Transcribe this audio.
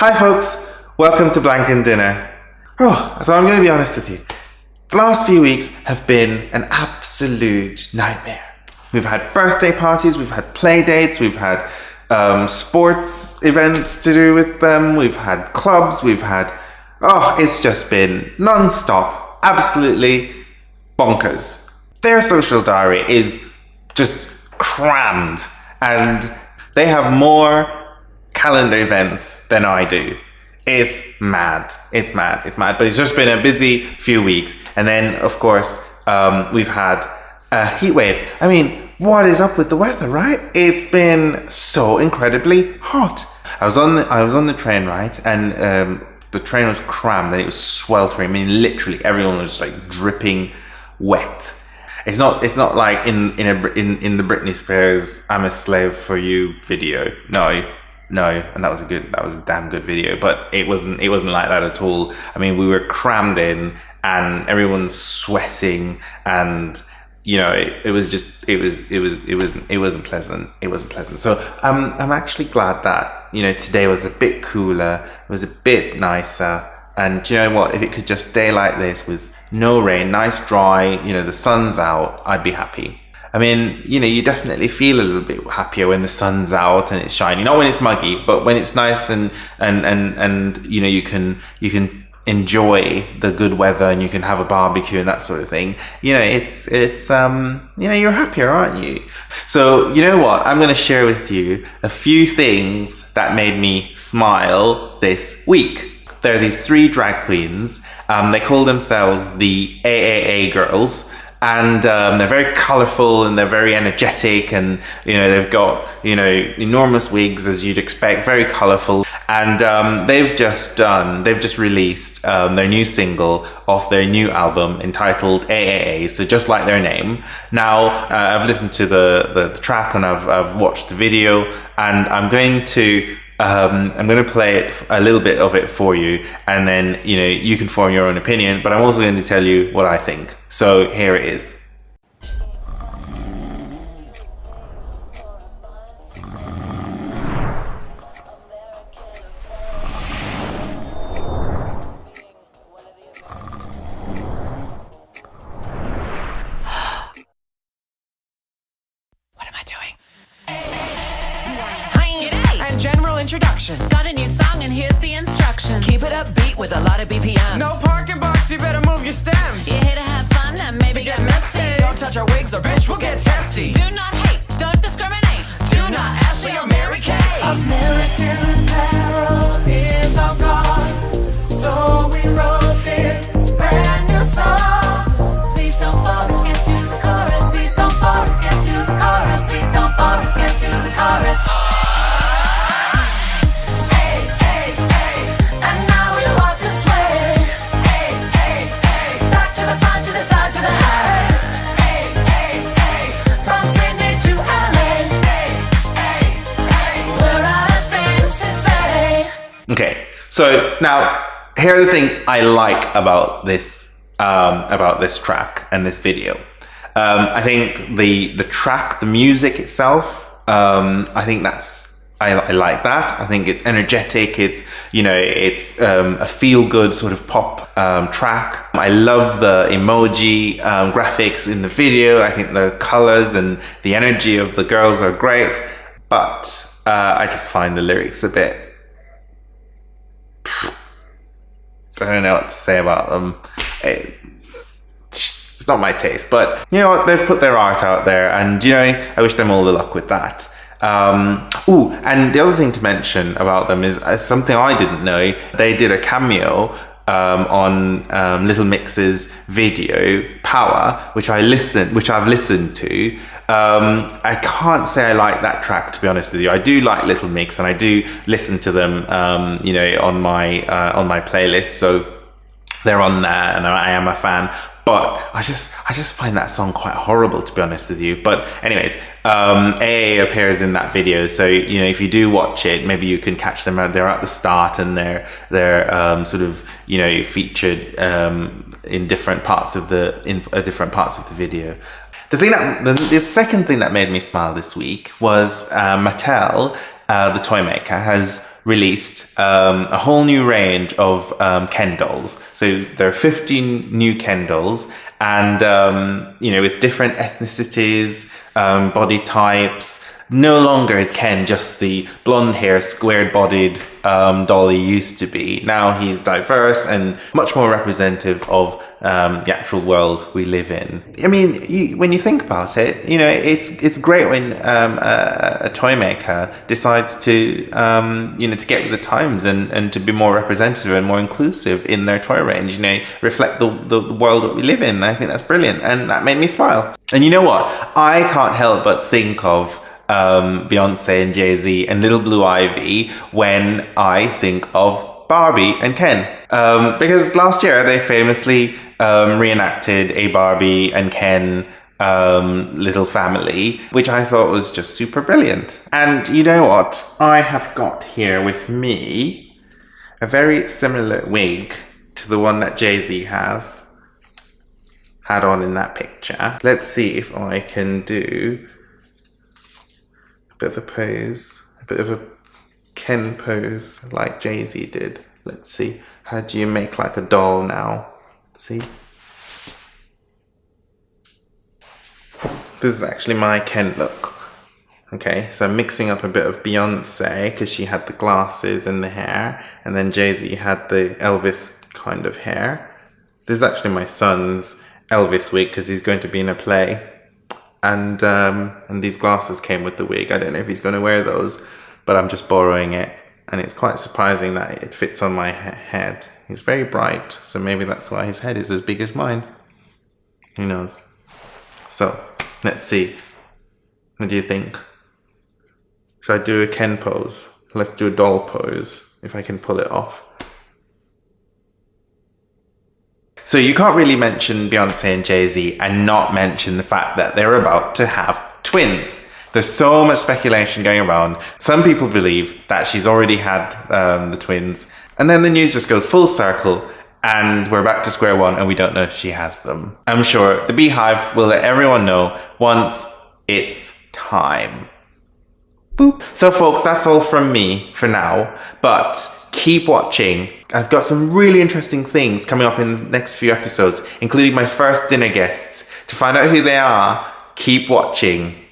Hi folks, welcome to Blanken Dinner. So I'm going to be honest with you. The last few weeks have been an absolute nightmare. We've had birthday parties, we've had play dates, we've had sports events to do with them, we've had clubs, it's just been non-stop, absolutely bonkers. Their social diary is just crammed and they have more calendar events than I do. It's mad, but it's just been a busy few weeks. And then of course, we've had a heat wave. I mean, what is up with the weather, right? It's been so incredibly hot. I was on the train, right? And the train was crammed and it was sweltering. I mean, literally everyone was like dripping wet. It's not like in the Britney Spears "I'm a Slave for You" video. No, and that was a damn good video, but it wasn't like that at all. I mean, we were crammed in and everyone's sweating and it wasn't pleasant. So I'm actually glad that today was a bit cooler, it was a bit nicer, and you know what, if it could just stay like this with no rain, nice dry, the sun's out, I'd be happy. I mean, you definitely feel a little bit happier when the sun's out and it's shiny. Not when it's muggy, but when it's nice and you can enjoy the good weather and you can have a barbecue and that sort of thing. It's you're happier, aren't you? So you know what? I'm going to share with you a few things that made me smile this week. There are these 3 drag queens. They call themselves the AAA Girls. And they're very colourful and they're very energetic, and they've got enormous wigs as you'd expect, very colourful. And they've just released their new single off their new album entitled AAA. So just like their name. Now I've listened to the track and I've watched the video, and I'm going to play it, a little bit of it for you, and then you can form your own opinion, but I'm also going to tell you what I think. So here it is. What am I doing? And general introduction. Start a new song and here's the instructions. Keep it upbeat with a lot of BPM. No parking box, you better move your stems. You're here to have fun and maybe get messy. Don't touch our wigs or bitch, we'll get testy. Do not hate, don't discriminate. Do not Ashley or Mary Kay. American Apparel is our God, so we wrote this brand new song. Please don't always get to the chorus. Please don't always get to the chorus. Please don't always get to the chorus. Okay, so now here are the things I like about this track and this video. I think the track, the music itself, I think I like that. I think it's energetic. It's a feel-good sort of pop track. I love the emoji graphics in the video. I think the colors and the energy of the girls are great, but I just find the lyrics a bit. I don't know what to say about them. It's not my taste, but you know what? They've put their art out there, and I wish them all the luck with that. And the other thing to mention about them is something I didn't know. They did a cameo on Little Mix's video "Power," which I've listened to. I can't say I like that track, to be honest with you. I do like Little Mix and I do listen to them on my playlist, so they're on there and I am a fan. But I just find that song quite horrible, to be honest with you. But anyways, AA appears in that video, so if you do watch it, maybe you can catch them. They're at the start and they're sort of featured in different parts of the video. The second thing that made me smile this week was Mattel the toy maker, has released a whole new range of Ken dolls. So there are 15 new Ken dolls, and with different ethnicities, body types. No longer is Ken just the blonde hair, squared bodied doll he used to be. Now he's diverse and much more representative of the actual world we live in. I mean, when you think about it, it's great when a toy maker decides to to get with the times and to be more representative and more inclusive in their toy range. Reflect the world that we live in. I think that's brilliant, and that made me smile. And you know what? I can't help but think of Beyonce and Jay-Z and Little Blue Ivy when I think of Barbie and Ken. Because last year they famously reenacted a Barbie and Ken little family, which I thought was just super brilliant. And you know what? I have got here with me a very similar wig to the one that Jay-Z had on in that picture. Let's see if I can do a bit of a pose, a bit of a Ken pose like Jay-Z did. Let's see. How do you make like a doll now? See? This is actually my Ken look. Okay, so I'm mixing up a bit of Beyonce because she had the glasses and the hair, and then Jay-Z had the Elvis kind of hair. This is actually my son's Elvis wig because he's going to be in a play. And these glasses came with the wig. I don't know if he's going to wear those, but I'm just borrowing it. And it's quite surprising that it fits on my head. He's very bright, so maybe that's why his head is as big as mine. Who knows? So, let's see. What do you think? Should I do a Ken pose? Let's do a doll pose, if I can pull it off. So you can't really mention Beyonce and Jay-Z and not mention the fact that they're about to have twins. There's so much speculation going around. Some people believe that she's already had the twins, and then the news just goes full circle and we're back to square one and we don't know if she has them. I'm sure the Beehive will let everyone know once it's time. Boop. So folks, that's all from me for now, but keep watching. I've got some really interesting things coming up in the next few episodes, including my first dinner guests. To find out who they are, keep watching.